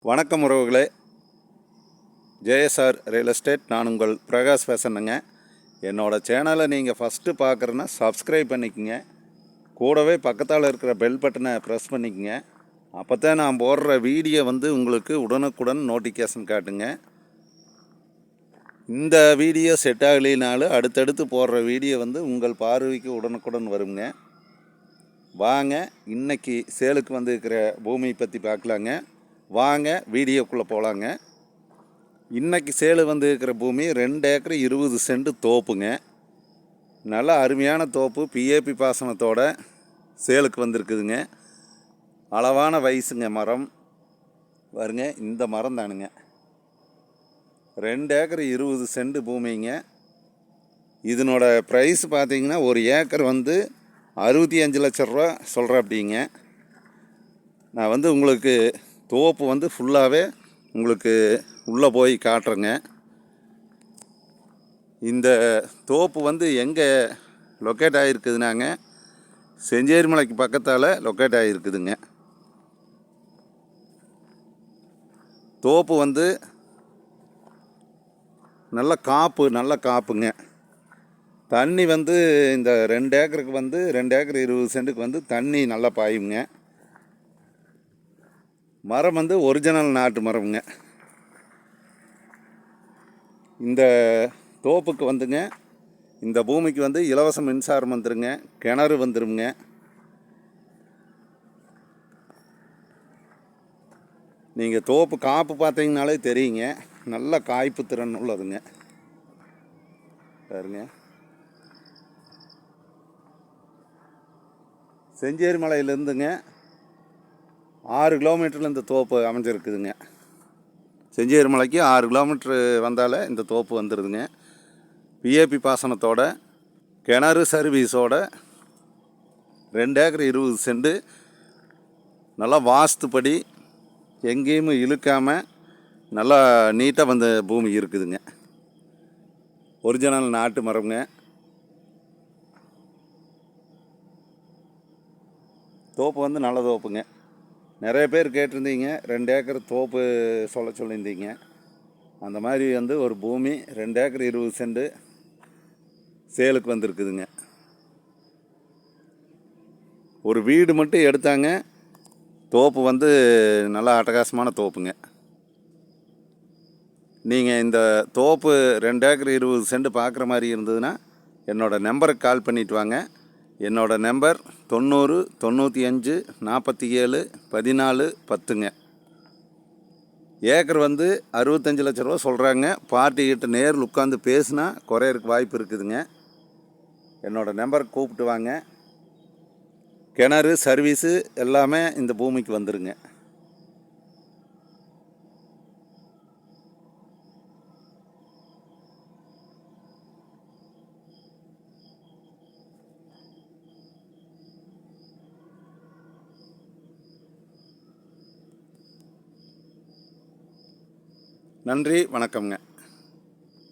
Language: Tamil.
வணக்கம் உறவுகளே, ஜேஎஸ்ஆர் ரியல் எஸ்டேட். நான் உங்கள் பிரகாஷ் பேசுகிறேங்க. என்னோடய சேனலை நீங்கள் ஃபஸ்ட்டு பார்க்குறேன்னா சப்ஸ்கிரைப் பண்ணிக்கோங்க. கூடவே பக்கத்தால் இருக்கிற பெல் பட்டனை ப்ரெஸ் பண்ணிக்கோங்க. அப்போ தான் நான் போடுற வீடியோ உங்களுக்கு உடனுக்குடன் நோட்டிஃபிகேஷன் காட்டுங்க. இந்த வீடியோ செட் ஆகலினாலும் அடுத்தடுத்து போடுற வீடியோ உங்கள் பார்வைக்கு உடனுக்குடன் வருங்க. வாங்க, இன்றைக்கி சேலுக்கு இருக்கிற பூமி பற்றி பார்க்கலாங்க. வாங்க வீடியோக்குள்ளே போகலாங்க. இன்றைக்கி சேலு இருக்கிற பூமி 2 ஏக்கர் 20 சென்ட் தோப்புங்க. நல்ல அருமையான தோப்பு, பிஏபி பாசனத்தோட சேலுக்கு வந்திருக்குதுங்க. அளவான வயசுங்க மரம் பாருங்க. இந்த மரம் தானுங்க. 2 ஏக்கர் 20 சென்ட் பூமிங்க. இதனோட ப்ரைஸ் பார்த்திங்கன்னா ஒரு ஏக்கர் 65 லட்ச ரூபா சொல்கிறேன். அப்படிங்க நான் உங்களுக்கு தோப்பு ஃபுல்லாகவே உங்களுக்கு உள்ளே போய் காட்டுறேங்க. இந்த தோப்பு எங்கே லொக்கேட் ஆகிருக்குதுனாங்க, செஞ்சேரி மலைக்கு பக்கத்தால் லொக்கேட் ஆகிருக்குதுங்க. தோப்பு நல்ல காப்புங்க. தண்ணி இந்த 2 ஏக்கருக்கு 2 ஏக்கர் 20 சென்ட்டுக்கு தண்ணி நல்லா பாயுங்க. மரம் ஒரிஜினல் நாட்டு மரம்ங்க. இந்த தோப்புக்கு இந்த பூமிக்கு இலவச மின்சாரம் வந்துருங்க. கிணறு வந்துருங்க. நீங்கள் தோப்பு காப்பு பார்த்தீங்கனாலே தெரியுங்க. நல்ல காய்ப்பு திறன் உள்ளதுங்க. பாருங்க, செஞ்சேரி மலையிலேருந்துங்க 6 கிலோமீட்டரில் இந்த தோப்பு அமைஞ்சிருக்குதுங்க. செஞ்சேரி மலைக்கு 6 கிலோமீட்ரு வந்தாலே இந்த தோப்பு வந்துடுதுங்க. பிஏபி பாசனத்தோட கிணறு சர்வீஸோட 2 ஏக்கர் 20 சென்ட் நல்லா வாஸ்துப்படி எங்கேயும் இழுக்காமல் நல்லா நீட்டாக பூமி இருக்குதுங்க. ஒரிஜினல் நாட்டு மரம்ங்க. தோப்பு நல்ல தோப்புங்க. நிறைய பேர் கேட்டிருந்தீங்க 2 ஏக்கர் தோப்பு சொல்லியிருந்தீங்க. அந்த மாதிரி ஒரு பூமி 2 ஏக்கர் 20 சென்ட் சேலுக்கு வந்திருக்குதுங்க. ஒரு வீடு மட்டும் எடுத்தாங்க. தோப்பு நல்லா அட்டகாசமான தோப்புங்க. நீங்கள் இந்த தோப்பு 2 ஏக்கர் 20 சென்ட் பார்க்குற மாதிரி இருந்ததுன்னா என்னோடய நம்பருக்கு கால் பண்ணிவிட்டு வாங்க. என்னோடய நம்பர் 90 95 47 14 10ங்க. ஏக்கர் 65 லட்ச ரூபா சொல்கிறாங்க. பார்ட்டிக்கிட்ட நேரில் உட்காந்து பேசுனா குறையறதுக்கு வாய்ப்பு இருக்குதுங்க. என்னோடய நம்பருக்கு கூப்பிட்டு வாங்க. கிணறு சர்வீஸு எல்லாமே இந்த பூமிக்கு வந்துருங்க. நன்றி, வணக்கம்ங்க.